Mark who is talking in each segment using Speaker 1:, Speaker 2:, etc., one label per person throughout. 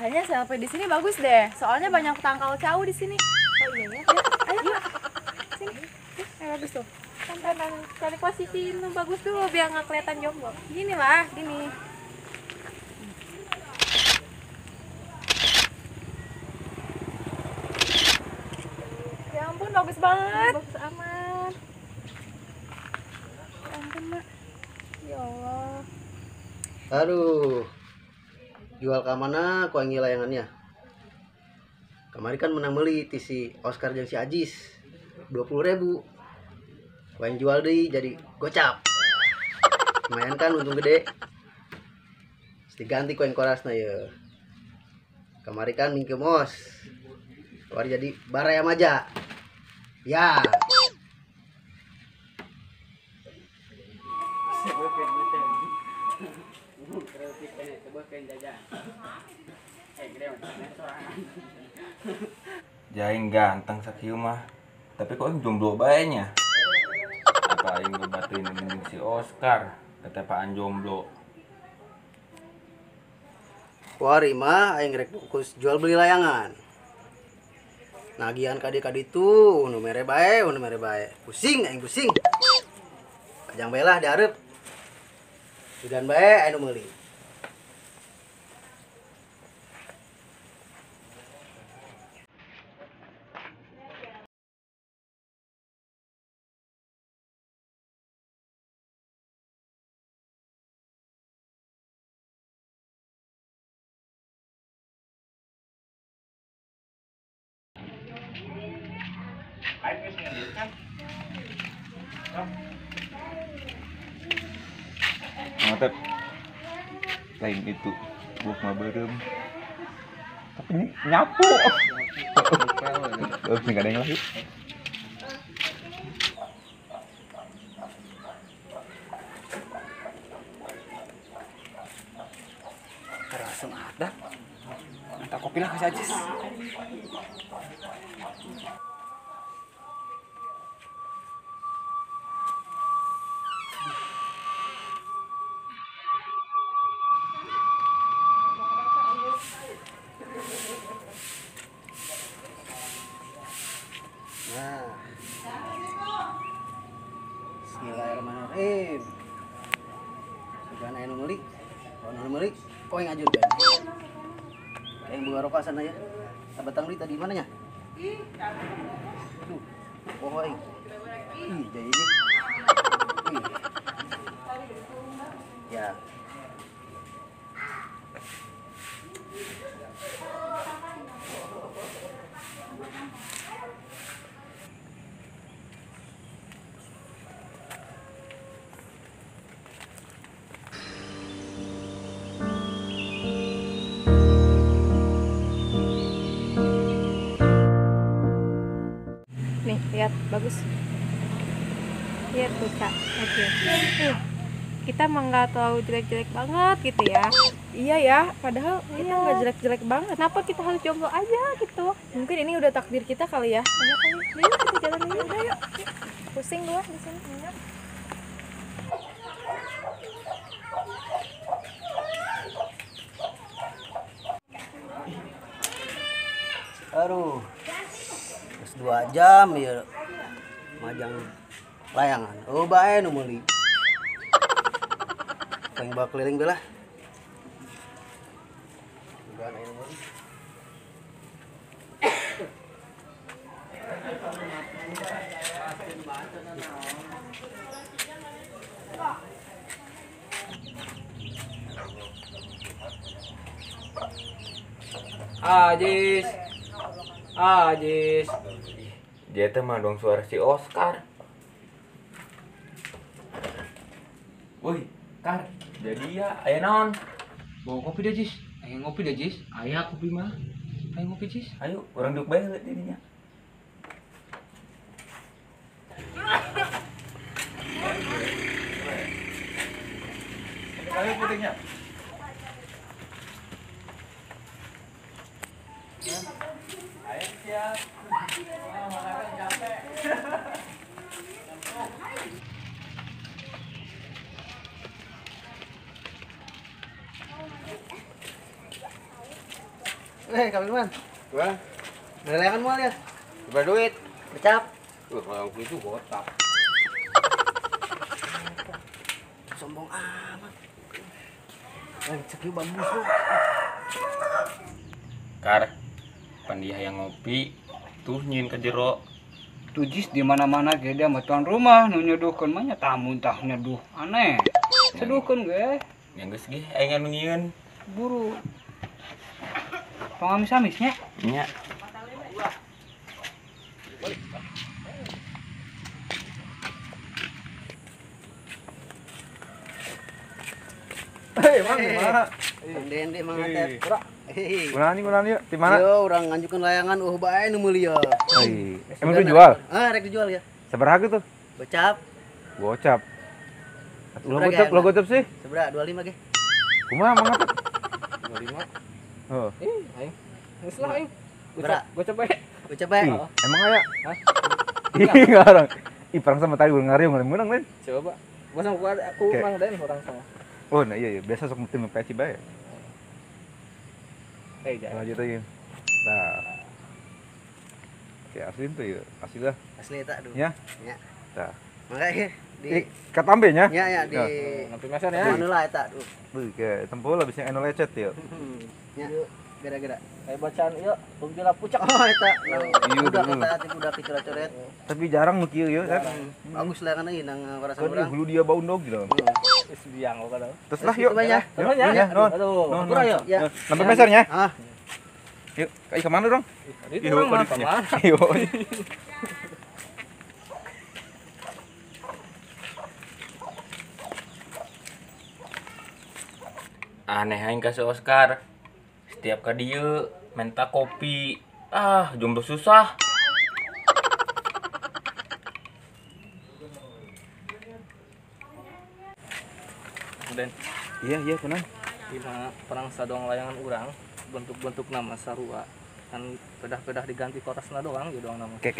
Speaker 1: Kayaknya selfie di sini bagus deh. Soalnya banyak tangkal cau di sini.
Speaker 2: Oh iya ya.
Speaker 1: Ayo. Sini. Bagus tuh.
Speaker 2: Kan cari posisi yang bagus dulu biar nggak kelihatan jomblo.
Speaker 1: Gini lah, gini. Ya ampun, bagus banget.
Speaker 2: Bagus amat.
Speaker 1: Ya ampun, Mak. Ya Allah.
Speaker 3: Aduh, jual ke mana ku yang layangannya? Kemarin kan menang beli ti si Oscar jeung si Ajis 20.000. Ku yang jual deui jadi gocap. Lumayan kan untung gede. Mesti ganti ku yang korasna ya. Kemarin kan mingke mos. Kemarin jadi baraya maja. Ya.
Speaker 4: Jaing ganteng sakieu mah. Tapi kok jomblo bae nya. Apa aing ngebatin mending si Oscar, ketepaan jomblo.
Speaker 3: Kuari mah aing rek fokus jual beli layangan. Nagihan kadi-kadi tuh nu mere bae, nu mere bae. Pusing aing pusing. Kajang belah diarep. Sugan bae anu meuli.
Speaker 4: Ngatep. Lain itu buk mah beureum. Tapi ini nyapu. Terus enggak ada yang lagi.
Speaker 3: Karasem ada. Minta kopi lah ke Ajis. Nah. Bismillahirrahmanirrahim. Sugan anu meuli. Anu meuli, kau yang ngajur kan? Yang buka rokok sana ya. Tabatang deui tadi mananya? Tuh. Poho aing. Ih, jadi ini. Ya.
Speaker 2: Nih, lihat bagus. Lihat tuh, Kak. Oke. Kita mah nggak terlalu jelek-jelek banget gitu ya.
Speaker 1: Iya ya, padahal kita
Speaker 2: Iya.
Speaker 1: nggak jelek-jelek banget.
Speaker 2: Kenapa kita harus jomblo aja gitu?
Speaker 1: Mungkin ini udah takdir kita kali ya.
Speaker 2: Ayo kali. Yuk kita jalan dulu. Ayo.
Speaker 1: Pusing gua di sini.
Speaker 3: Aduh. Terus 2 jam ya majang layangan. Oh bae nu meuli. Peng bawa keliling belah. Sugan anu meuli.
Speaker 5: Ajis. Ajis.
Speaker 4: Dia teh mah dong suara si Oscar. Woi, Kar, jadi ya aya naon?
Speaker 5: Bawa kopi deh, Jis. Ayo ngopi deh, Jis. Aya kopi mah. Ayo ngopi, Jis.
Speaker 4: Ayo, orang duduk bae heula didinya. Ayo putingnya. Ayo siap. Mana kan capek.
Speaker 3: Kang Firman.
Speaker 4: Bang,
Speaker 3: Melelangan mual ya.
Speaker 4: berapa duit?
Speaker 3: Becap.
Speaker 4: Kalau itu botak.
Speaker 3: Sombong amat. Cek yuk bagus lu.
Speaker 4: Kar, pandia yang ngopi tuh nyin ke jero.
Speaker 5: Tujis di mana-mana ge dia mah tuan rumah nu nyeduhkeun mah nya tamu tah nyeduh aneh. Seduhkeun ge
Speaker 4: Yang geus ge aing anu ngieun.
Speaker 5: buru. Tong amis-amis nya.
Speaker 4: Nya.
Speaker 3: Mang gimana? Dende mang atet. Hei.
Speaker 6: Gunaan yuk, di mana?
Speaker 3: Yo, orang ngajukan layangan bae nu meuli ya.
Speaker 6: Emang tuh jual?
Speaker 3: Rek dijual ya.
Speaker 6: Seberapa gitu?
Speaker 3: Becap.
Speaker 6: Gocap.
Speaker 3: Seberapa
Speaker 6: Lo gocap sih?
Speaker 3: Seberapa 25 ge.
Speaker 6: Kumaha mang apa?
Speaker 5: 25.
Speaker 6: Oh,
Speaker 5: Aing. Geus lah aing.
Speaker 3: Berak.
Speaker 5: Gocap bae.
Speaker 3: Becap bae.
Speaker 6: emang aya? Hah? Ih, orang. Ih, perang sama tadi udah ngariung menang Den.
Speaker 5: Coba. Masa aku
Speaker 6: Oke.
Speaker 5: mang den orang sama.
Speaker 6: Oh, nah iya, biasa sok tim PSI bae.
Speaker 5: Jangan.
Speaker 6: Lanjut aja. Nah. Oke, asli tuh ya. Asli lah.
Speaker 3: Asli tak dulu.
Speaker 6: Ya.
Speaker 3: Ya.
Speaker 6: Nah.
Speaker 3: Makanya di
Speaker 6: Katambe nya?
Speaker 3: ya di
Speaker 5: Nanti mesan ya.
Speaker 3: anu lah eta tuh.
Speaker 6: Beuh, ke tempo lah bisa anu lecet ya.
Speaker 3: Ya. Gara-gara.
Speaker 5: Kayak bacaan ieu, bugila pucak.
Speaker 3: Oh eta. Udah
Speaker 6: dulu.
Speaker 3: kata ti budak coret-coret.
Speaker 6: Tapi jarang nu kieu ya, kan.
Speaker 3: Bagus layangan ieu nang warasan
Speaker 6: Kan
Speaker 3: urang.
Speaker 6: hulu dia bau ndog gitu.
Speaker 5: Geus biang lo kada.
Speaker 6: Terus lah
Speaker 3: Terus
Speaker 6: yuk.
Speaker 3: itu banyak.
Speaker 6: Yuk,
Speaker 5: Ya.
Speaker 6: ya, non.
Speaker 5: Aduh.
Speaker 6: Non,
Speaker 5: Kurang
Speaker 6: non.
Speaker 5: ya.
Speaker 3: Ya.
Speaker 6: Sampai mesernya.
Speaker 3: Ah,
Speaker 6: Yuk, ke mana dong?
Speaker 5: Itu orang mah kemana?
Speaker 6: Yuk.
Speaker 4: Aneh aing ka si Oscar. Setiap ka dieu minta kopi. Ah, jomblo susah.
Speaker 5: Den,
Speaker 6: Iya, tenang.
Speaker 5: dina perang sadong layangan urang, bentuk-bentuk nama sarua. Kan pedah-pedah diganti korasna doang, gitu doang nama.
Speaker 6: Kek.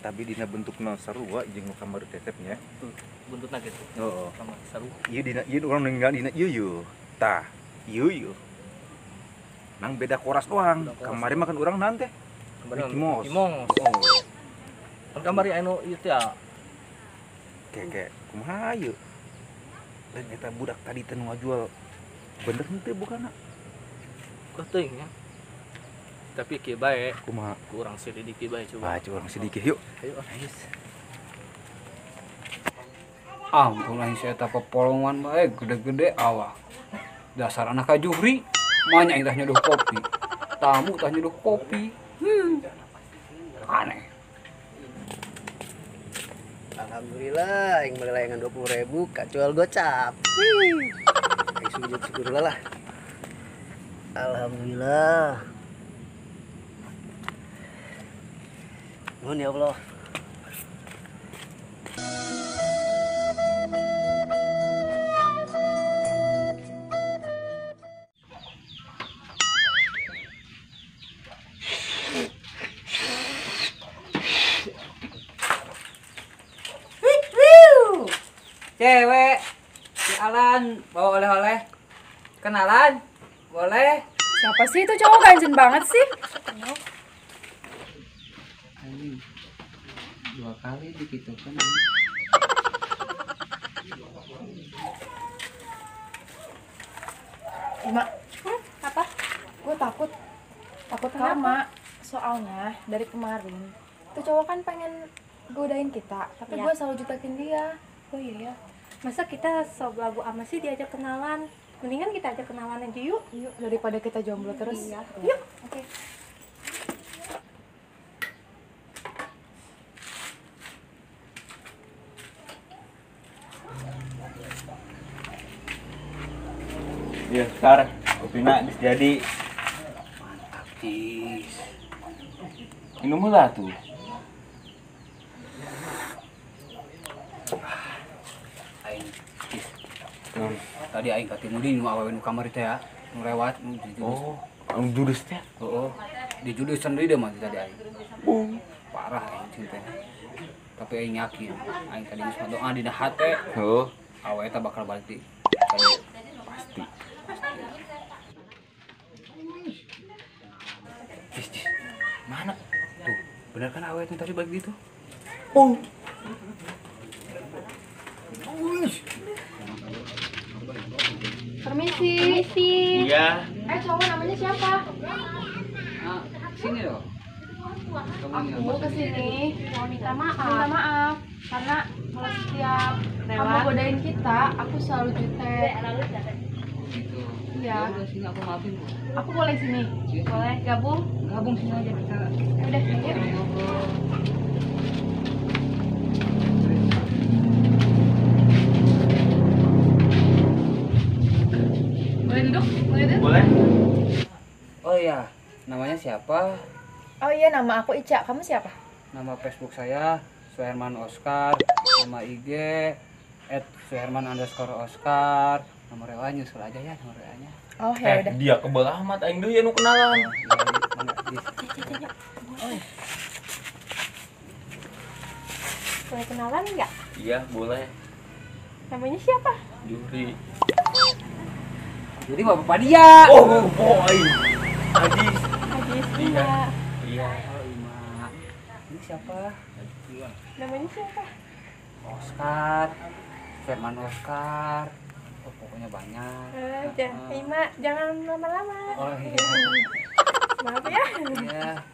Speaker 6: Tapi dina bentukna sarua jeung nu kamari tetepnya.
Speaker 5: Tuh, buntutna gitu.
Speaker 6: Oh.
Speaker 5: Sama sarua.
Speaker 6: Ieu urang ninggal dina ieu. Tah, ieu. Nang beda koras doang.
Speaker 5: Beda koras.
Speaker 6: Kamari makan urang nanti.
Speaker 5: Kemarin
Speaker 6: Kimos.
Speaker 5: Kimos.
Speaker 6: Oh.
Speaker 5: Kan kamari anu ieu teh ya.
Speaker 6: Kek. Kumaha ieu? Dan eta budak tadi teh nu ngajual. Bener henteu bukanna?
Speaker 5: Teuing ya. Tapi kieu bae,
Speaker 6: Kumaha?
Speaker 5: kurang selidiki bae coba.
Speaker 6: Baca urang sedikit yuk.
Speaker 5: Ayo.
Speaker 7: Ampun aing saya eta pepolongan bae gede-gede awak. Dasar anak kajuri, manya tah nyeduh kopi. Tamu tah nyeduh kopi. Aneh.
Speaker 3: alhamdulillah yang beli layangan 20.000 jual gocap. Aing sujud syukurlah lah. Alhamdulillah. Nuhun ya Allah.
Speaker 7: Cewek, si Alan bawa oleh-oleh. Kenalan? Boleh?
Speaker 1: Siapa sih itu cowok ganjen banget sih?
Speaker 5: Anjing. 2 kali dikitukan.
Speaker 1: Ima, apa? Gue takut karma. Soalnya dari kemarin tuh cowok kan pengen godain kita, tapi gue selalu jutekin dia.
Speaker 2: Oh iya, masa kita lagu ama sih diajak kenalan? Mendingan kita ajak kenalan aja yuk.
Speaker 1: Yuk, daripada kita jomblo terus.
Speaker 2: Iya.
Speaker 1: Yuk. Oke.
Speaker 4: Iya, Kar. Kopina geus jadi.
Speaker 7: Cis.
Speaker 4: Minum heula tuh.
Speaker 7: Aing cis.
Speaker 4: Non.
Speaker 7: Tadi aing katimu di nu awewe nu kamari teh ya. Nu lewat nu di judus.
Speaker 4: Oh, anu jurus teh.
Speaker 7: Heeh. Di judus sendiri deh mah tadi aing. Parah aing cinta. Tapi aing yakin aing tadi geus doa dina hate
Speaker 4: Heuh,
Speaker 7: awewe teh bakal balik di tadi
Speaker 4: pasti.
Speaker 6: Cis. Mana? Tuh, bener kan awetnya tadi balik gitu?
Speaker 1: Permisi.
Speaker 4: Iya.
Speaker 1: Cowok namanya siapa?
Speaker 7: Nah, sini loh.
Speaker 1: Aku kesini mau minta maaf karena kalau setiap kamu godain kita, aku selalu jutek.
Speaker 7: Gitu.
Speaker 1: Iya.
Speaker 7: Udah sini aku maafin Bu.
Speaker 1: Aku boleh sini? Boleh gabung?
Speaker 7: Gabung sini aja kita.
Speaker 1: Ya udah, yuk.
Speaker 7: Ngobrol.
Speaker 1: Boleh duduk? Boleh duduk?
Speaker 4: Boleh?
Speaker 7: Oh iya, namanya siapa?
Speaker 1: Oh iya, nama aku Ica. Kamu siapa?
Speaker 7: Nama Facebook saya Suherman Oscar. Nama IG @suherman_Oscar. Nomor WA nyusul aja ya nomor WA-nya.
Speaker 1: Oh ya udah.
Speaker 4: Dia kebal amat aing deui anu kenalan.
Speaker 2: Boleh kenalan nggak?
Speaker 4: Iya, boleh.
Speaker 2: Namanya siapa?
Speaker 4: Juhri.
Speaker 7: Jadi bapak dia.
Speaker 4: Oh, boy. Ajis.
Speaker 2: Ajis.
Speaker 4: Iya. Iya.
Speaker 7: Oh, Ima. Ini siapa?
Speaker 2: Namanya siapa?
Speaker 7: Oscar. Suherman Oscar. Oh, pokoknya banyak.
Speaker 2: Ima, jangan lama-lama.
Speaker 7: Oh iya.
Speaker 2: Maaf ya.
Speaker 7: Iya.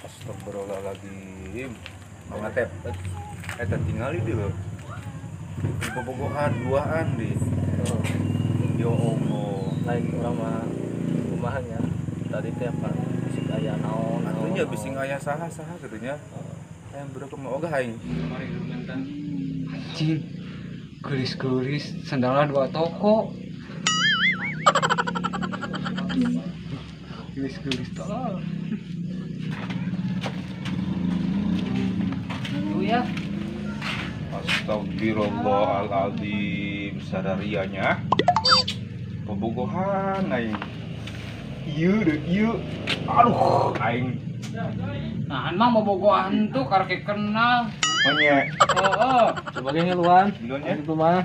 Speaker 6: Astagfirullahaladzim. Mama teh eta tinggal di lo. Di bobogohan duaan di. Yo Allah.
Speaker 5: Lain orang mah rumahnya tadi teh apa bisik aya naon
Speaker 6: Atunya bising aya saha-saha katanya. Yang berapa mau oga aing.
Speaker 7: Anjing. Gelis-gelis sandalan 2 toko. Gelis-gelis tolol. Itu ya.
Speaker 6: Astagfirullahaladzim. Sadarianya bobogohan aing. Ieu. Aduh, aing.
Speaker 7: Nah, mah bobogohan tuh karek kenal.
Speaker 6: Manya.
Speaker 7: Heeh.
Speaker 5: sebagai ngeluan
Speaker 6: Duluan ya.
Speaker 5: itu mah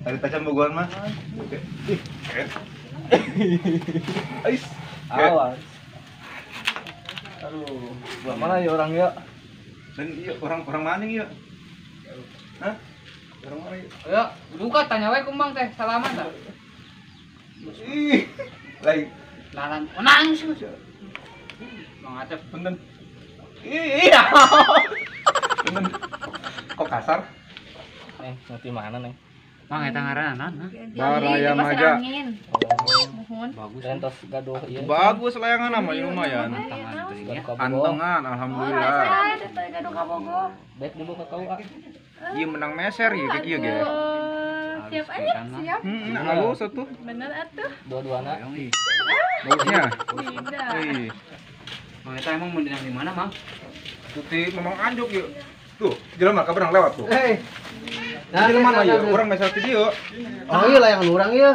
Speaker 6: Ada tacan bogohan mah. Ais.
Speaker 5: awas. Aduh, buah mana ya orang ya?
Speaker 6: Dan iya orang mana ya? Hah? Orang mana ya?
Speaker 7: Ayo, buka tanya wae kumbang teh, salaman tah.
Speaker 6: Ih, lain.
Speaker 7: Lalan nangis. Mang Acep
Speaker 6: Punten. Iya. Punten. Kok kasar?
Speaker 5: Nanti mana nih?
Speaker 7: Mang eta ngaranna.
Speaker 6: Baraya maja.
Speaker 7: Bagus.
Speaker 5: Rentos gaduh iya.
Speaker 6: Bagus layangan nama ini lumayan.
Speaker 7: Tangan teuing ya.
Speaker 6: Antengan alhamdulillah.
Speaker 5: Baik dulu ke kau.
Speaker 6: Iya menang meser ya kayak kieu ge.
Speaker 2: Siap aja, siap.
Speaker 6: Halus atuh.
Speaker 2: Bener atuh.
Speaker 5: Dua-duana.
Speaker 6: Bagusnya.
Speaker 2: Tidak.
Speaker 6: Ih,
Speaker 7: Mang eta emang mendenang di mana, Mang?
Speaker 6: tuti memang anjuk yuk. Tuh, jelema kabarang lewat tuh.
Speaker 3: Nah,
Speaker 6: Jelema mah yeuh, urang meser ti dieu.
Speaker 3: Oh iya layangan urang ya.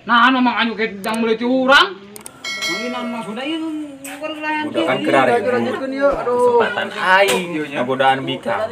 Speaker 7: Nah, anu Mang anjuk ke dang meuli ti urang. Mang ieu mah sudah ieu ngurang layan.
Speaker 4: Udah kan kerar.
Speaker 3: Lanjutkeun yuk. Aduh.
Speaker 4: Kesempatan aing ngagodaan Mika.